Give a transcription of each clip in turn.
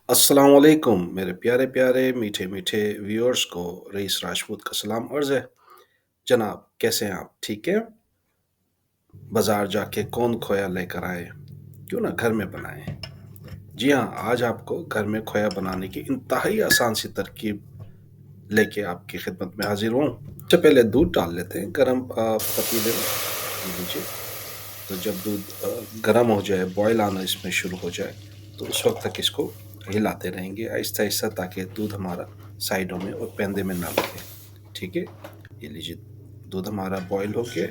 अस्सलाम वालेकुम मेरे प्यारे प्यारे मीठे मीठे व्यूअर्स को रईस राजपूत का सलाम अर्ज़ है। जनाब कैसे हैं आप? ठीक है? बाजार जाके कौन खोया लेकर आए? क्यों ना घर में बनाएं। जी हाँ, आज आपको घर में खोया बनाने की इंतहाई आसान सी तरकीब लेके आपकी खिदमत में हाजिर हूँ। सबसे पहले दूध डाल लेते हैं गरम पतीले में। ये लीजिए। तो जब दूध गर्म हो जाए, बॉयल आना इसमें शुरू हो जाए, तो उस वक्त तक इसको हिलाते रहेंगे आहिस्ता आहिस्ता, ताकि दूध हमारा साइडों में और पेंदे में ना लगे। ठीक है, ये लीजिए, दूध हमारा बॉयल हो गया।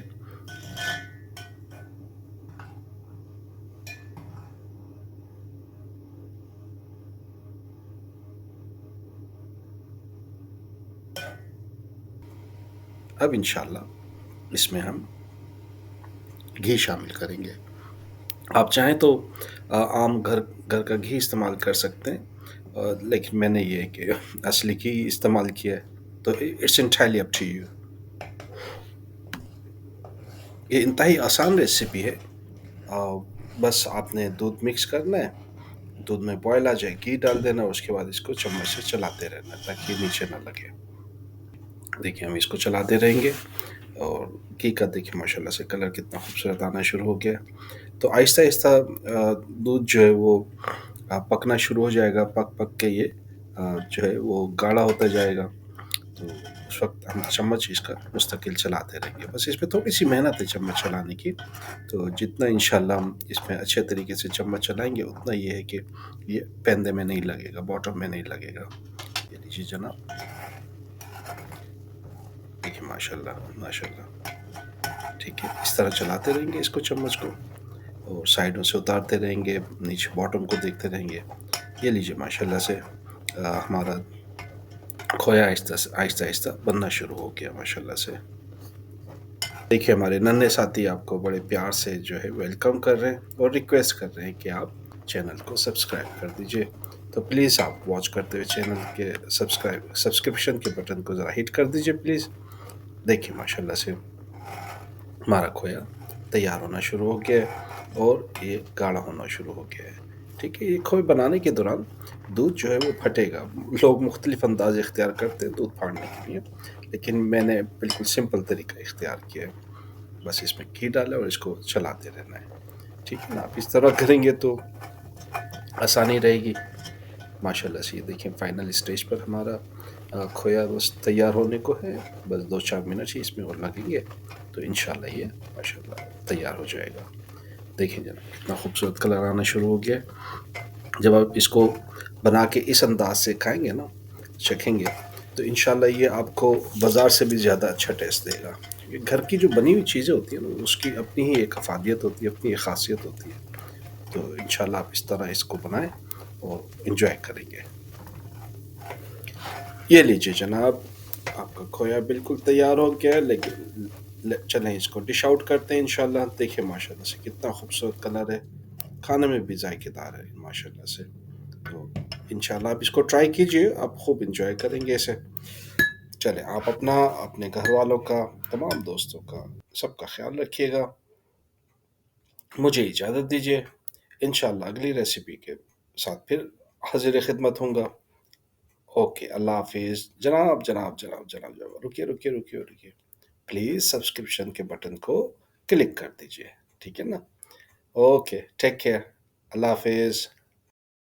अब इंशाल्लाह इसमें हम घी शामिल करेंगे। आप चाहें तो आम घर घर का घी इस्तेमाल कर सकते हैं, लेकिन मैंने ये कि असली घी इस्तेमाल किया है, तो it's entirely up to you. ये इंतहाई आसान रेसिपी है। बस आपने दूध मिक्स करना है, दूध में बॉयल आ जाए, घी डाल देना, उसके बाद इसको चम्मच से चलाते रहना ताकि नीचे ना लगे। देखिए, हम इसको चलाते रहेंगे और घी का देखिए माशाल्लाह से कलर कितना खूबसूरत आना शुरू हो गया। तो आहिस्ता आहिस्ता दूध जो है वो पकना शुरू हो जाएगा। पक पक के ये जो है वो गाढ़ा होता जाएगा। तो उस वक्त हम चम्मच इसका मुस्तकिल चलाते रहेंगे। बस इसमें थोड़ी सी मेहनत है चम्मच चलाने की। तो जितना इंशाल्लाह हम इसमें अच्छे तरीके से चम्मच चलाएंगे, उतना ये है कि ये पेंदे में नहीं लगेगा, बॉटम में नहीं लगेगा। ये लीजिए जनाब, देखिए माशाल्लाह माशाल्लाह। ठीक है, इस तरह चलाते रहेंगे इसको, चम्मच को, और साइडों से उतारते रहेंगे, नीचे बॉटम को देखते रहेंगे। ये लीजिए माशाल्लाह से हमारा खोया आहिस्ता आहिस्ता आहिस्ता बनना शुरू हो गया माशाल्लाह से। देखिए, हमारे नन्हे साथी आपको बड़े प्यार से जो है वेलकम कर रहे हैं और रिक्वेस्ट कर रहे हैं कि आप चैनल को सब्सक्राइब कर दीजिए। तो प्लीज़ आप वॉच करते हुए चैनल के सब्सक्रिप्शन के बटन को ज़रा हिट कर दीजिए प्लीज़। देखिए माशाल्लाह से हमारा खोया तैयार होना शुरू हो गया है और ये गाढ़ा होना शुरू हो गया है। ठीक है, ये खोए बनाने के दौरान दूध जो है वो फटेगा। लोग मुख्तलिफ अंदाज इख्तियार करते हैं दूध फाड़ने के लिए, लेकिन मैंने बिल्कुल सिंपल तरीका इख्तियार किया है। बस इसमें घी डाला और इसको चलाते रहना है। ठीक है ना, आप इस तरह करेंगे तो आसानी रहेगी। माशाल्लाह से ये देखिए फाइनल स्टेज पर हमारा खोया बस तैयार होने को है। बस 2-4 मिनट ही इसमें और लगेंगे, तो इंशाल्लाह ये माशाल्लाह तैयार हो जाएगा। देखिए जनाब, कितना खूबसूरत कलर आना शुरू हो गया है। जब आप इसको बना के इस अंदाज से खाएंगे ना, चखेंगे, तो इंशाल्लाह ये आपको बाज़ार से भी ज़्यादा अच्छा टेस्ट देगा। क्योंकि घर की जो बनी हुई चीज़ें होती हैं ना, उसकी अपनी ही एक अफादियत होती है, अपनी एक खासियत होती है। तो इंशाल्लाह आप इस तरह इसको बनाएं और इन्जॉय करेंगे। ये लीजिए जनाब, आपका खोया बिल्कुल तैयार हो गया है। लेकिन चलें इसको डिश आउट करते हैं इंशाल्लाह। देखिए माशाल्लाह से कितना खूबसूरत कलर है, खाने में भी जायकेदार है माशाल्लाह से। तो इंशाल्लाह आप इसको ट्राई कीजिए, आप खूब इंजॉय करेंगे इसे। चलें, आप अपना, अपने घर वालों का, तमाम दोस्तों का, सबका ख्याल रखिएगा। मुझे इजाज़त दीजिए। इंशाल्लाह अगली रेसिपी के साथ फिर हाजिर खिदमत होऊंगा। ओके, अल्लाह हाफिज़। जनाब जनाब जनाब जनाब जनाब, रुकिए रुकिए रुकिए रुकिए, प्लीज़ सब्सक्रिप्शन के बटन को क्लिक कर दीजिए। ठीक है ना? Okay, take care. अल्लाह हाफिज़।